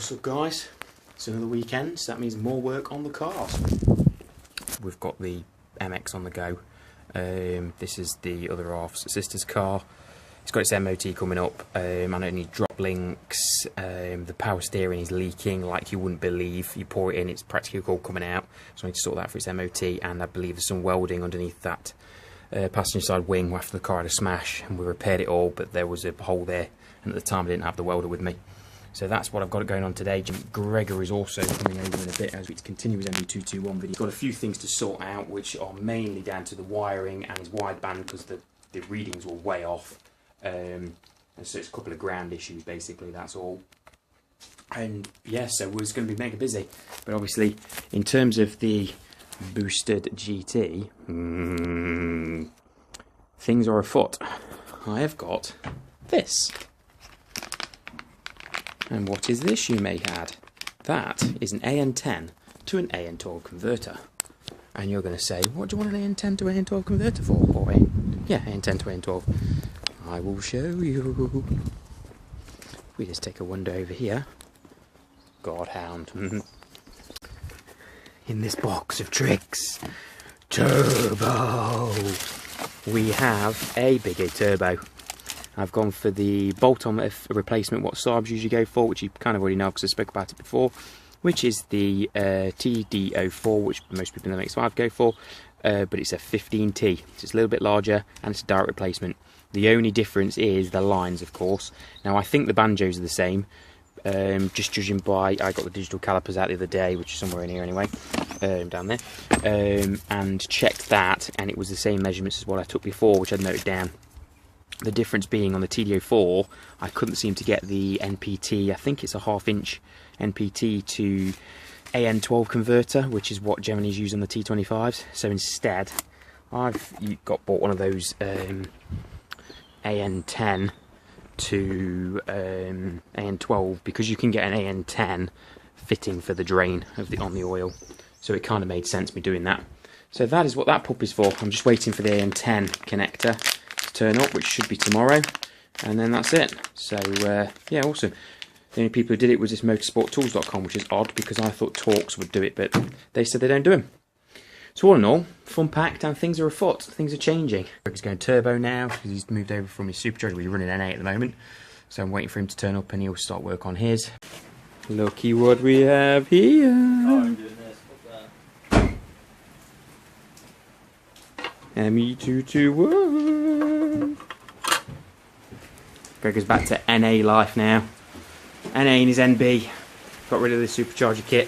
What's up, guys? It's another weekend, so that means more work on the cars. We've got the MX on the go. This is the other half's sister's car. It's got its MOT coming up. I don't need drop links. The power steering is leaking like you wouldn't believe. You pour it in, it's practically all coming out. So I need to sort that for its MOT, and I believe there's some welding underneath that passenger side wing after the car had a smash, and we repaired it all, but there was a hole there, and at the time I didn't have the welder with me. So that's what I've got going on today. Gregor is also coming over in a bit as we continue his ME221 video. He's got a few things to sort out, which are mainly down to the wiring and his wideband, because the readings were way off. And so it's a couple of ground issues, basically, that's all. And yeah, so it's going to be mega busy. But obviously, in terms of the boosted GT, things are afoot. I have got this. And what is this, you may add? That is an AN10 to an AN12 converter. And you're going to say, what do you want an AN10 to AN12 converter for, boy? Yeah, AN10 to AN12. I will show you. We just take a wander over here. Godhound. In this box of tricks, turbo. We have a big A turbo. I've gone for the bolt-on replacement, what Saabs usually go for, which you kind of already know because I spoke about it before, which is the TD04, which most people in the MX5 go for, but it's a 15T, so it's a little bit larger, and it's a direct replacement. The only difference is the lines, of course. Now, I think the banjos are the same, just judging by, I got the digital calipers out the other day, which is somewhere in here anyway, down there, and checked that, and it was the same measurements as what I took before, which I'd noted down. The difference being on the TD04, I couldn't seem to get the NPT, I think it's a 1/2 inch NPT to AN12 converter, which is what generally is used on the T25s. So instead, I've bought one of those AN10 to AN12, because you can get an AN10 fitting for the drain of on the oil. So it kind of made sense me doing that. So that is what that pup is for. I'm just waiting for the AN10 connector turn up, which should be tomorrow, and then that's it. So yeah, awesome. The only people who did it was this motorsporttools.com, which is odd because I thought Torx would do it, but they said they don't do them. So all in all, fun packed, and things are afoot. Things are changing. He's going turbo now because he's moved over from his supercharged. We're running NA at the moment, so I'm waiting for him to turn up and he'll start work on his. Looky what we have here. Oh, I'm doing this. What's that? ME221. Gregor's back to NA life now. NA in his NB. Got rid of the supercharger kit.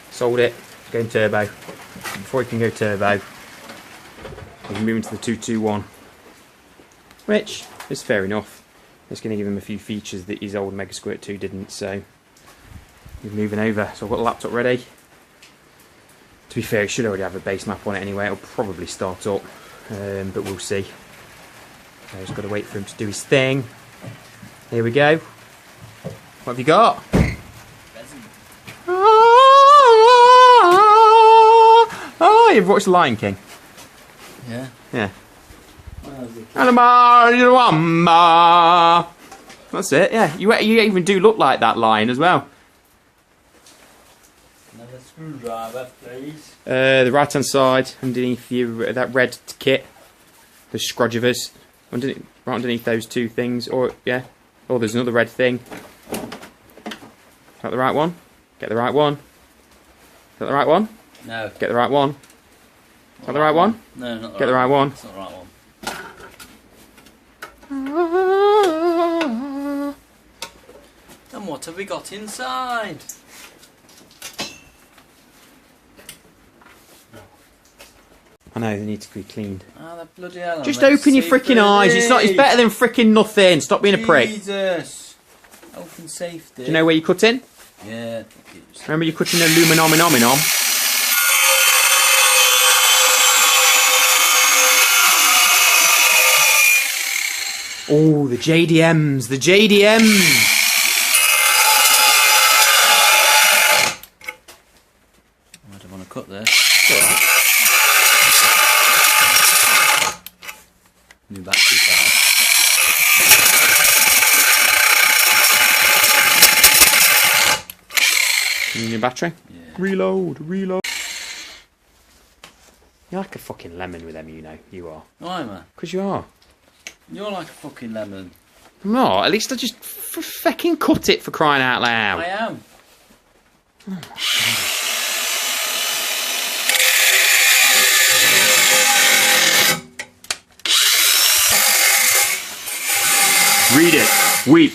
Sold it. He's going turbo. Before he can go turbo, he's moving to the 221. Which is fair enough. It's going to give him a few features that his old Mega Squirt 2 didn't, so he's moving over. So I've got the laptop ready. To be fair, it should already have a base map on it anyway. It'll probably start up, but we'll see. So I've just got to wait for him to do his thing. Here we go. What have you got? Oh, you've watched The Lion King? Yeah. Yeah. Well, that's it, yeah. You even do look like that lion as well. another screwdriver, please. The right hand side, underneath that red kit, the scrudgivers, right underneath those two things, or yeah, oh, there's another red thing. Is that the right one? Get the right one. Is that the right one? No. Get the right one. Is that the right one? No, not the Get the right one. It's not the right one. And what have we got inside? I know, they need to be cleaned. Ah, the bloody hell. Just open your freaking eyes. It's better than freaking nothing. Stop being a prick. Jesus. Health and safety. Do you know where you cut in? Yeah. Remember you cutting the luminominum? Oh, the JDMs, the JDMs! I don't want to cut this. Alright. New battery power. You need a battery? Yeah. Reload, reload. You're like a fucking lemon with them, you know. You are. Why, man? Because you are. You're like a fucking lemon. I'm not. At least I just fucking cut it, for crying out loud. I am. Read it. Weep.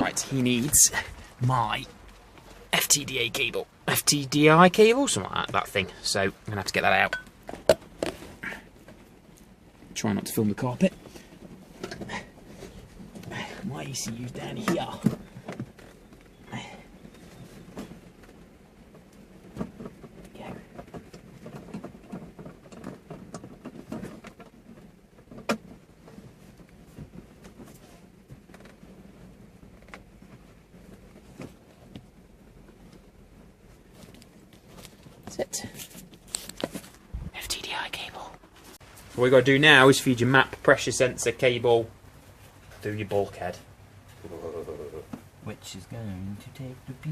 Right, he needs my FTDA cable. FTDI cable? Something like that thing. So, I'm going to have to get that out. Try not to film the carpet. My ECU's down here. That's it. FTDI cable. What we got to do now is feed your map pressure sensor cable through your bulkhead. Which is going to take the piece.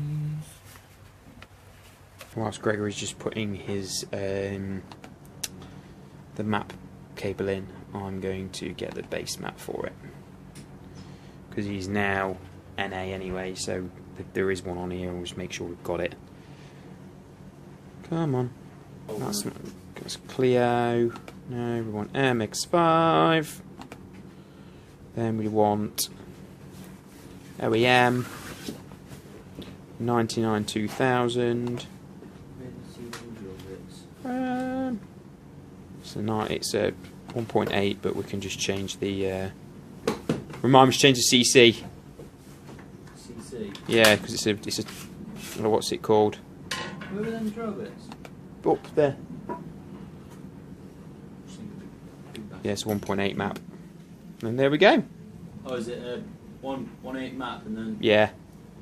Whilst Gregor is just putting his the map cable in, I'm going to get the base map for it. Because he's now NA anyway, so there is one on here, and we'll just make sure we've got it. Come on. That's Clio. No, we want MX5. Then we want OEM 99 2000. It's a 1.8, but we can just change the. Remind me to change the CC. CC. Yeah, because it's a. What's it called? Where were them drogas? Up there. Yeah, it's a 1.8 map. And there we go. Oh, is it a 1.8 map and then Yeah.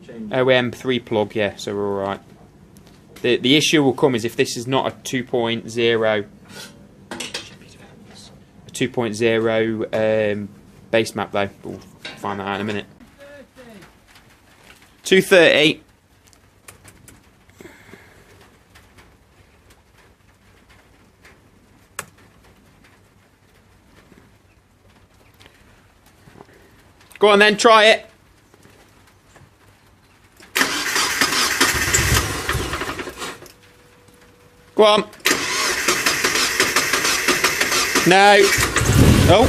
change? OM 3 plug, yeah, so we're alright. The issue will come is if this is not a 2.0 base map though. We'll find that out in a minute. 230. Go on then, try it. Go on. No. Oh.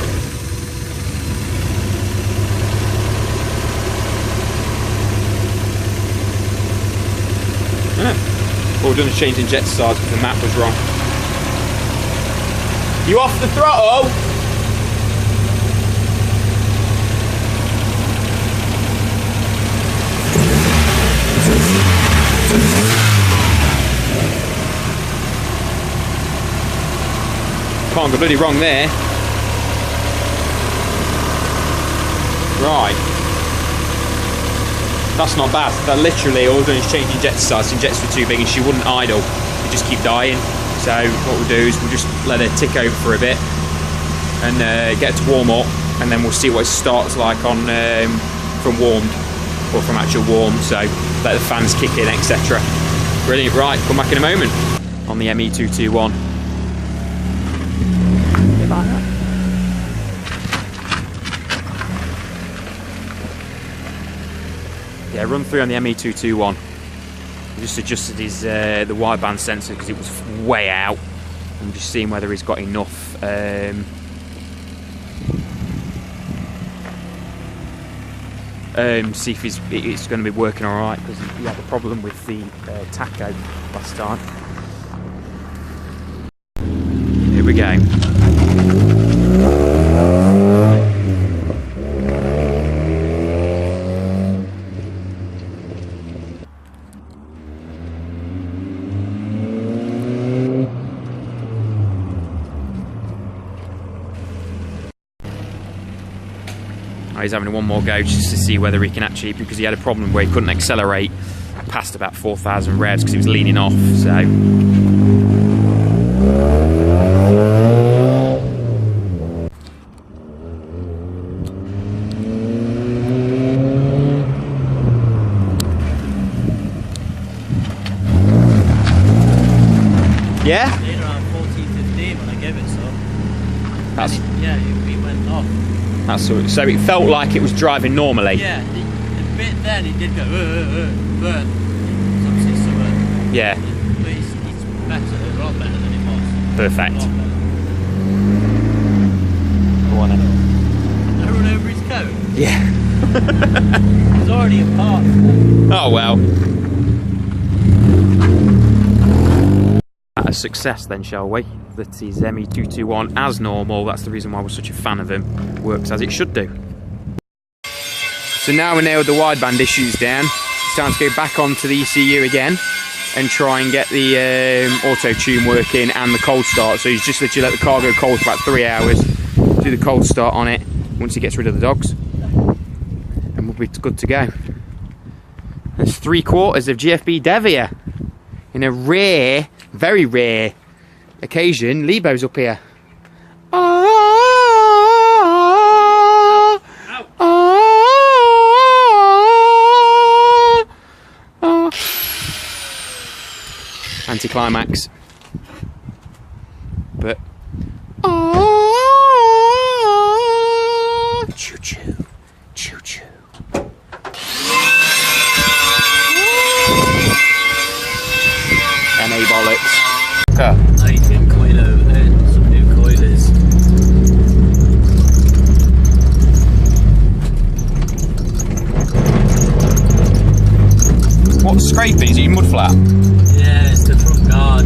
All we've done is change injector size because the map was wrong. You off the throttle? Can't go bloody wrong there. Right. That's not bad. That literally all we're doing is change injector size. The injectors were too big and she wouldn't idle. She'd just keep dying. So what we'll do is we'll just let her tick over for a bit and get her to warm up, and then we'll see what it starts like on from warmed or from actual warm. So let the fans kick in, etc. Brilliant. Right, come back in a moment on the ME221. Like that. Yeah, run through on the ME221. We just adjusted his the wideband sensor because it was way out. I'm just seeing whether he's got enough. See if it's going to be working all right, because he had a problem with the tacho last time. Here we go. He's having one more go just to see whether he can actually, because he had a problem where he couldn't accelerate past about 4,000 revs because he was leaning off, so. Yeah? It did around 14, 15 when I gave it some. That's, it went off. that's so it felt like it was driving normally. Yeah, the bit then it did go, but obviously summer. Yeah. But it's better, a lot better than it was. Perfect. A lot better. Go on then. I run over his coat. Yeah. He's already apart. Oh well. A success then, shall we? That is ME221 as normal. That's the reason why we're such a fan of him. Works as it should do. So now we nailed the wideband issues down, it's time to go back onto the ECU again and try and get the auto tune working and the cold start. So he's just literally let the car go cold for about 3 hours, do the cold start on it once he gets rid of the dogs, and we'll be good to go. There's 3/4 of GFB Dev here. In a rare, very rare occasion, Lebo's up here. Anticlimax. But choo choo, choo choo. MA bollocks. Okay. 19 coil over there, some new coilers. What's scraping? Is it your mud flat? Yeah, it's the front guard.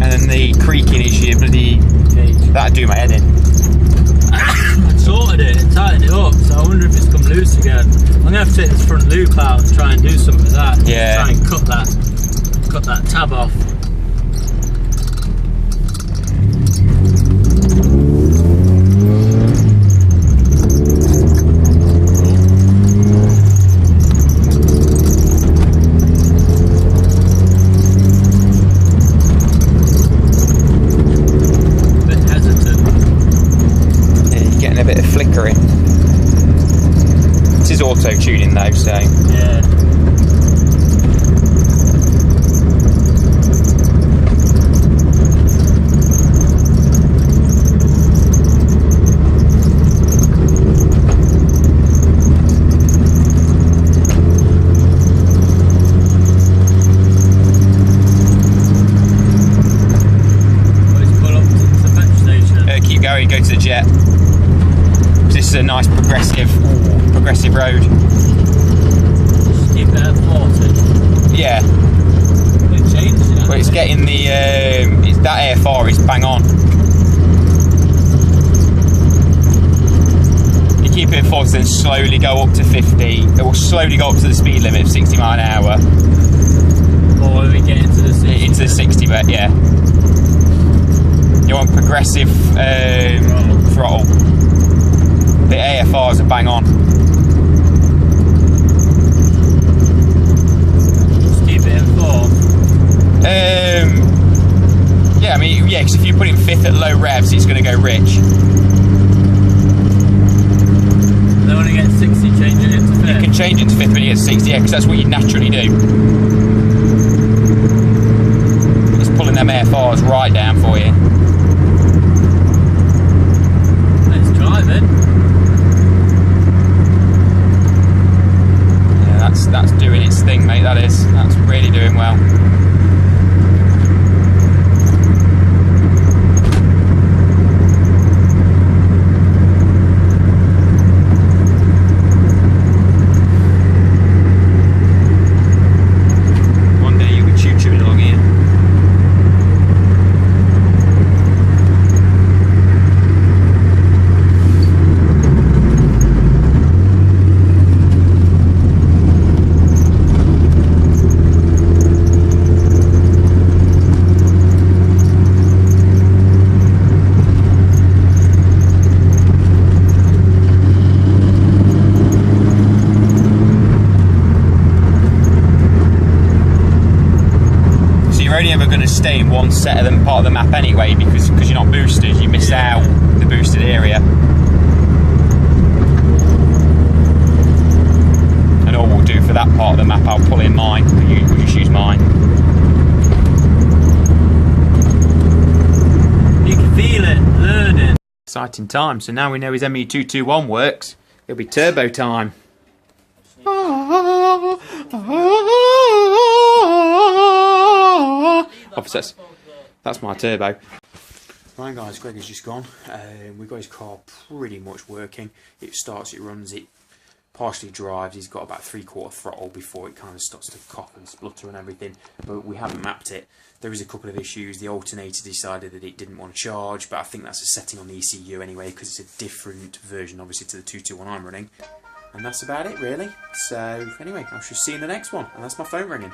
And then the creaking is your bloody Cage. that'd do my head in. I sorted it and tightened it up, so I wonder if it's come loose again. I'm gonna have to take this front loop out and try and do something with that. Yeah. Try and cut that tab off. A bit of flickering. This is auto tuning though, so yeah. Always pull up to the petrol station. keep going, go to the jet. This is a nice progressive road. Just keep it at 40. Yeah. It changed it. Well, it's getting the that AFR is bang on. You keep it at 40, then slowly go up to 50. It will slowly go up to the speed limit of 60 mile an hour. Or when we get into the 60. Into the 60, but yeah. You want progressive throttle. The AFRs are bang on. Just keep it in 4. Yeah, I mean, yeah, because if you put it in 5th at low revs, it's going to go rich. Then when it gets 60, change it into 5th. You can change it to 5th when you get 60, yeah, because that's what you naturally do. It's pulling them AFRs right down for you. Let's drive it. That's doing its thing, mate. That's really doing well. One day you'll be choo-chooing along here. You're only ever going to stay in one set of them part of the map anyway, because you're not boosted, you miss out the boosted area. And all we'll do for that part of the map, I'll pull in mine, we'll just use mine. feeling, learning. Exciting time. So now we know his ME221 works. It'll be turbo time. Obviously, that's my turbo. Right guys, Gregor's just gone. We've got his car pretty much working. It starts, it runs, it partially drives. He's got about 3/4 throttle before it kind of starts to cough and splutter and everything. But we haven't mapped it. There is a couple of issues. The alternator decided that it didn't want to charge, but I think that's a setting on the ECU anyway, because it's a different version obviously to the 221 I'm running. And that's about it really. So anyway, I shall see you in the next one. And that's my phone ringing.